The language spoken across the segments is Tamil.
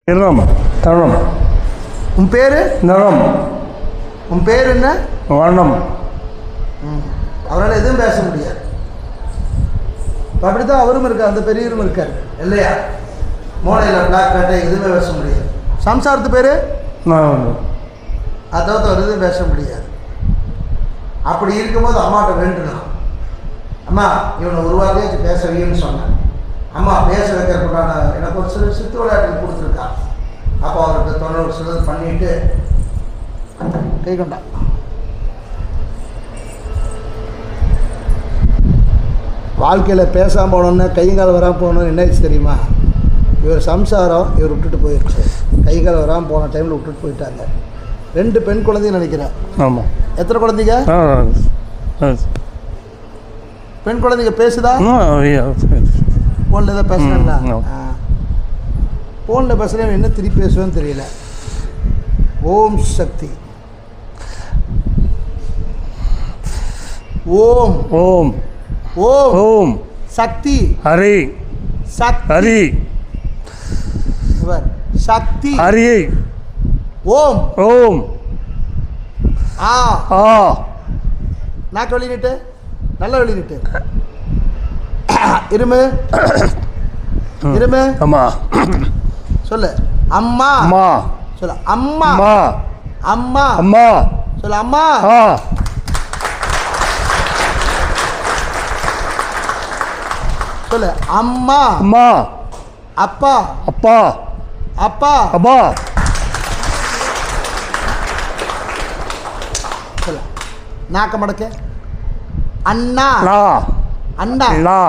நிறம் தரம். உன் பேர்? நிறம். உன் பேர் என்ன? வண்ணம். அவரால் எதுவும் பேச முடியாது. அப்படித்தான் அவரும் இருக்கார், அந்த பெரியவரும் இருக்கார் இல்லையா? மோனையில் பிளாக் பேட்டை எதுவுமே பேச முடியாது. சம்சாரத்து பேர்? அதாவது அவர் எதுவும் பேச முடியாது. அப்படி இருக்கும்போது அம்மாட்ட வேண்டுனா, அம்மா இவனை ஒரு வார்த்தையாச்சும் பேச வைன்னு சொன்னேன். அம்மா பேச வைக்கிறதுக்கான எனக்கு ஒரு சில சித்து விளையாட்டுகள் கொடுத்துருக்கா. அப்போ அவருக்கு தொண்ணூறு சிலது பண்ணிட்டு கை கொண்டா. வாழ்க்கையில் பேசாமல் போனோன்னா கைங்கால் வராமல் போகணுன்னு என்னாச்சு தெரியுமா? இவர் சம்சாரம் இவர் விட்டுட்டு போயிடுச்சு. கைகால் வராமல் போன டைமில் விட்டுட்டு போயிட்டாங்க. 2 பெண் குழந்தைங்க நினைக்கிறேன். ஆமாம். எத்தனை குழந்தைங்க? பெண் குழந்தைங்க பேசுதா? ஃபோனில் எதாவது பேசுகிறேங்களா? ஃபோனில் பேசுகிறேன், என்ன திருப்பி பேசுவேன்னு தெரியல. ஓம் சக்தி. ஓம் ஓம் ஓம் ஓம் சக்தி. ஹரி சக்தி. ஹரி சக்தி. ஹரி. ஓம் ஓம் ஆ ஆ. நாக்கு வெளியிட்டு, நல்லா வெளியிட்டு. இருமு இருமு. அம்மா சொல்லு. அம்மா அம்மா. சொல்லு. அம்மா அம்மா அம்மா அம்மா. சொல்லு. அம்மா. ஆ. சொல்லு. அம்மா அம்மா. அப்பா அப்பா அப்பா. அப்பா. சொல்லு. நாக்க மடக்கு. அண்ணா. லா அண்ணா. லா.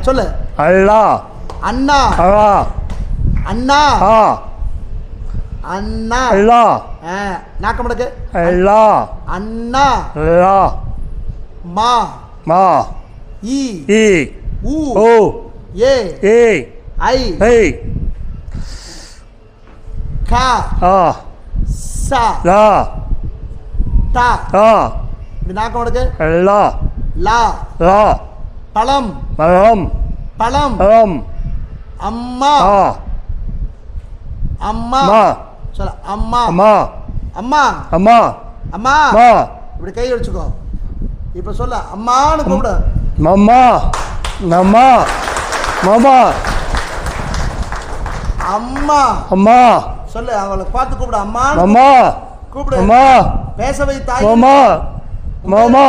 சொல்லு. அல்லா. அண்ணா. அல்லா. அண்ணா. ஆ. அண்ணா. அல்லா. நாக்க மடக்கு. அல்லா. அண்ணா. லா. மா மா. ஈ இ ஊ ஓ ஏ ஏ ஐ ஐ கா ஆ சா லா டா. ஆ. இப்படி நாக்க மடக்கு. அல்லா. லா. லா. பழம் மரம். பழம். மரம். அம்மா ஆ. அம்மா. மா. சொல்ல. அம்மா அம்மா. அம்மா அம்மா. அம்மா. மா. இப்படி கை வச்சுக்கோ. இப்போ சொல்ல. அம்மான்னு கூப்பிடு. மம்மா. நம்மா. மாமா. அம்மா. அம்மா. சொல்லு. அவளை பார்த்து கூப்பிடு. அம்மான்னு அம்மா. கூப்பிடு. அம்மா. பேச வை தாய். மாமா. மாமா.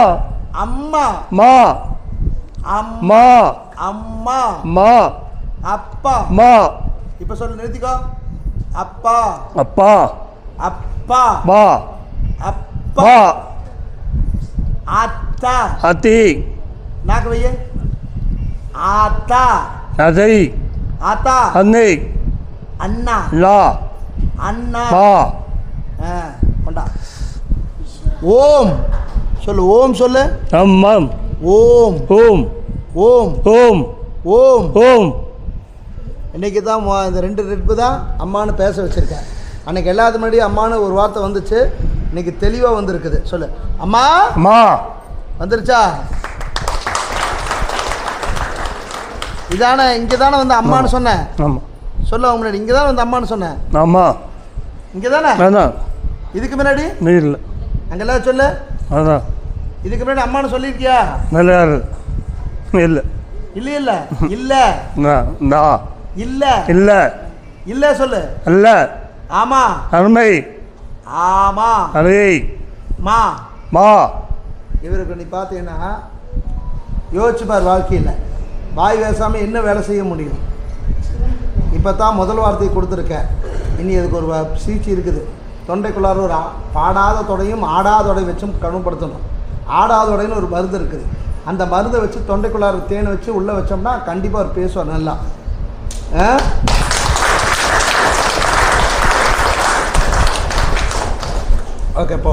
அம்மா. மா. அம்மா. மா. அம்மா. மா. அப்பா. மா. இப்போ சொல்லு. நிறுத்திக்கோ. அப்பா அப்பா. அப்பா மா. அப்பா. மா. ஆத்தா. அத்தி. நாக்கு வைய. ஆத்தா. அதை. ஆத்தா. அன்னை. அண்ணா. லா. அண்ணா. மா. கொண்டா. ஓம் சொல்லு. ஓம் சொல்லு. அம்மம். ஓம் ஓம் ஓம் ஓம் ஓம். ஓம். இன்றைக்கி தான் இந்த 2 ரெப்பு தான் அம்மானு பேச வச்சுருக்கேன். அன்றைக்கி எல்லாத்துக்கு முன்னாடி அம்மானு ஒரு வார்த்தை வந்துச்சு. இன்றைக்கி தெளிவாக வந்திருக்குது. சொல்லு. அம்மா. அம்மா. வந்துருச்சா? இதானே இங்கே தானே வந்து அம்மானு சொன்னேன். ஆமாம். சொல்ல முன்னாடி இங்கே தானே வந்து அம்மானு சொன்னேன். ஆமாம். இங்கே தானே? அதான். இதுக்கு முன்னாடி நீரில் அங்கெல்லாம் சொல்லு. அதான். இதுக்கு முன்னாடி அம்மானு சொல்லியிருக்கியா? நல்லா இல்லை. இல்லை இல்லை இல்லை இல்லை இல்லை இல்லை சொல்லு. அல்ல. ஆமா. அருமை. ஆமா. அருமை. மா. மா. இவருக்கு நீ பார்த்தீங்கன்னா யோசிச்சுப்பார். வாழ்க்கையில் வாய் பேசாமல் என்ன வேலை செய்ய முடியும்? இப்போ தான் முதல் வார்த்தையை கொடுத்துருக்கேன். இனி அதுக்கு ஒரு சிகிச்சை இருக்குது. தொண்டைக்குள்ளார ஒரு பாடாத தொடையும் ஆடாத தொடை வச்சும் கணுப்படுத்தணும். ஆடாத தொடைன்னு ஒரு மருந்து இருக்குது. அந்த மருந்தை வச்சு தொண்டைக்குள்ளார தேனை வச்சு உள்ளே வச்சோம்னா கண்டிப்பாக அவர் பேசுவார் நல்லா. ஓகே போ.